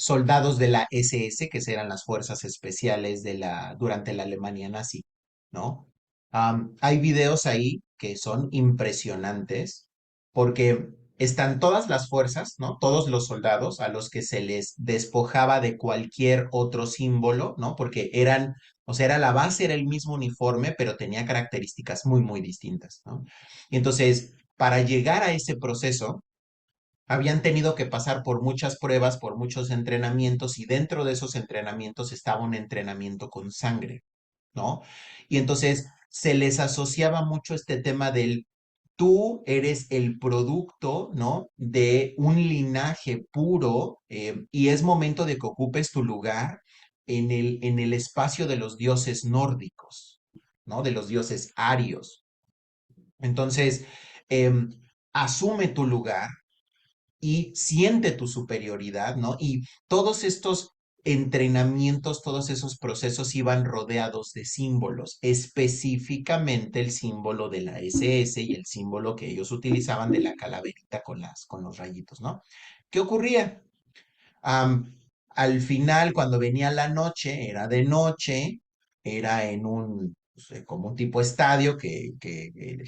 soldados de la SS, que eran las fuerzas especiales durante la Alemania nazi, ¿no? Hay videos ahí que son impresionantes porque están todas las fuerzas, ¿no? Todos los soldados a los que se les despojaba de cualquier otro símbolo, ¿no? Porque eran, o sea, era la base, era el mismo uniforme, pero tenía características muy, muy distintas, ¿no? Y entonces, para llegar a ese proceso, habían tenido que pasar por muchas pruebas, por muchos entrenamientos, y dentro de esos entrenamientos estaba un entrenamiento con sangre, ¿no? Y entonces se les asociaba mucho este tema del tú eres el producto, ¿no? De un linaje puro, y es momento de que ocupes tu lugar en el espacio de los dioses nórdicos, ¿no? De los dioses arios. Entonces, em, asume tu lugar y siente tu superioridad, ¿no? Y todos estos entrenamientos, todos esos procesos iban rodeados de símbolos, específicamente el símbolo de la SS y el símbolo que ellos utilizaban de la calaverita con los rayitos, ¿no? ¿Qué ocurría? Am, Al final, cuando venía la noche, era de noche, era en un, pues, como un tipo estadio que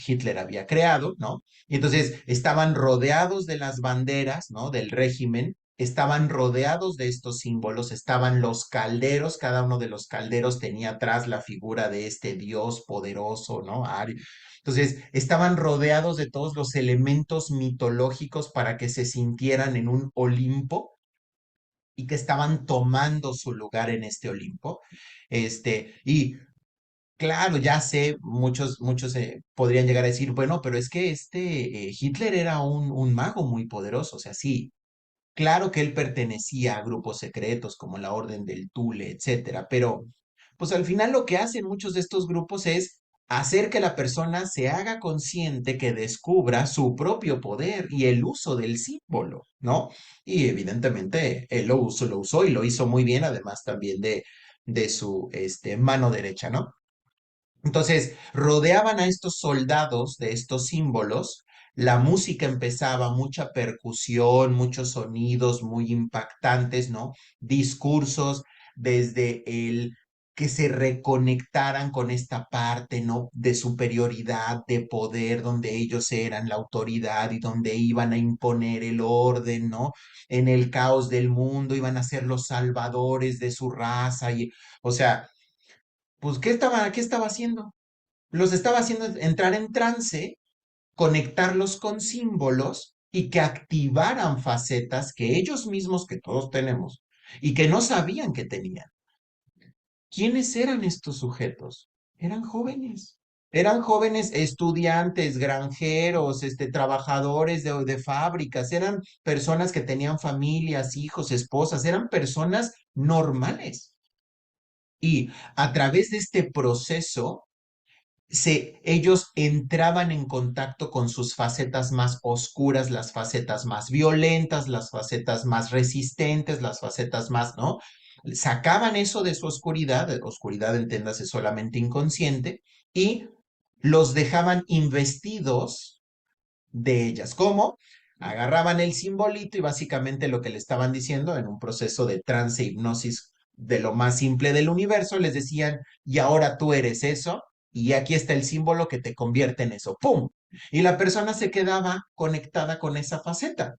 Hitler había creado, ¿no? Y entonces estaban rodeados de las banderas, ¿no? Del régimen, estaban rodeados de estos símbolos, estaban los calderos, cada uno de los calderos tenía atrás la figura de este dios poderoso, ¿no? Entonces, estaban rodeados de todos los elementos mitológicos para que se sintieran en un Olimpo y que estaban tomando su lugar en este Olimpo. Y claro, ya sé, muchos podrían llegar a decir, bueno, pero es que Hitler era un mago muy poderoso, o sea, sí, claro que él pertenecía a grupos secretos como la Orden del Thule, etcétera, pero pues al final lo que hacen muchos de estos grupos es hacer que la persona se haga consciente, que descubra su propio poder y el uso del símbolo, ¿no? Y evidentemente él lo usó y lo hizo muy bien, además también de su mano derecha, ¿no? Entonces, rodeaban a estos soldados de estos símbolos, la música empezaba, mucha percusión, muchos sonidos muy impactantes, ¿no? Discursos desde el que se reconectaran con esta parte, ¿no? De superioridad, de poder, donde ellos eran la autoridad y donde iban a imponer el orden, ¿no? En el caos del mundo, iban a ser los salvadores de su raza y, o sea, pues, qué estaba haciendo? Los estaba haciendo entrar en trance, conectarlos con símbolos y que activaran facetas que ellos mismos, que todos tenemos, y que no sabían que tenían. ¿Quiénes eran estos sujetos? Eran jóvenes. Eran jóvenes estudiantes, granjeros, trabajadores de fábricas, eran personas que tenían familias, hijos, esposas, eran personas normales. Y a través de este proceso ellos entraban en contacto con sus facetas más oscuras, las facetas más violentas, las facetas más resistentes, las facetas más, ¿no? Sacaban eso de su oscuridad, entiéndase, solamente inconsciente, y los dejaban investidos de ellas. ¿Cómo? Agarraban el simbolito y básicamente lo que le estaban diciendo en un proceso de trance hipnosis de lo más simple del universo, les decían, y ahora tú eres eso, y aquí está el símbolo que te convierte en eso. ¡Pum! Y la persona se quedaba conectada con esa faceta.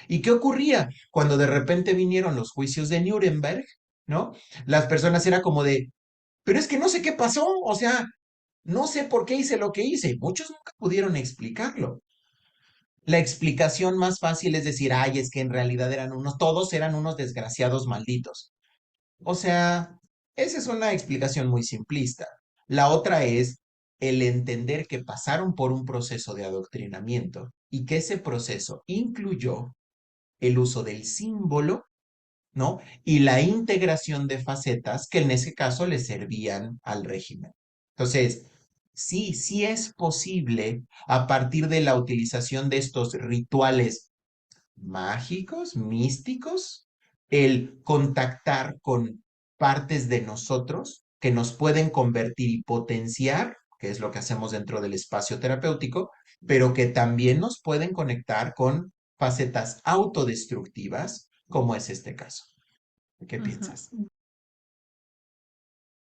¿Y qué ocurría? Cuando de repente vinieron los juicios de Nuremberg, ¿no? Las personas era como de, pero es que no sé qué pasó, o sea, no sé por qué hice lo que hice. Y muchos nunca pudieron explicarlo. La explicación más fácil es decir, ay, es que en realidad todos eran unos desgraciados malditos. O sea, esa es una explicación muy simplista. La otra es el entender que pasaron por un proceso de adoctrinamiento y que ese proceso incluyó el uso del símbolo, ¿no? Y la integración de facetas que en ese caso le servían al régimen. Entonces, sí, sí es posible a partir de la utilización de estos rituales mágicos, místicos, el contactar con partes de nosotros que nos pueden convertir y potenciar, que es lo que hacemos dentro del espacio terapéutico, pero que también nos pueden conectar con facetas autodestructivas, como es este caso. ¿Qué Ujú. piensas?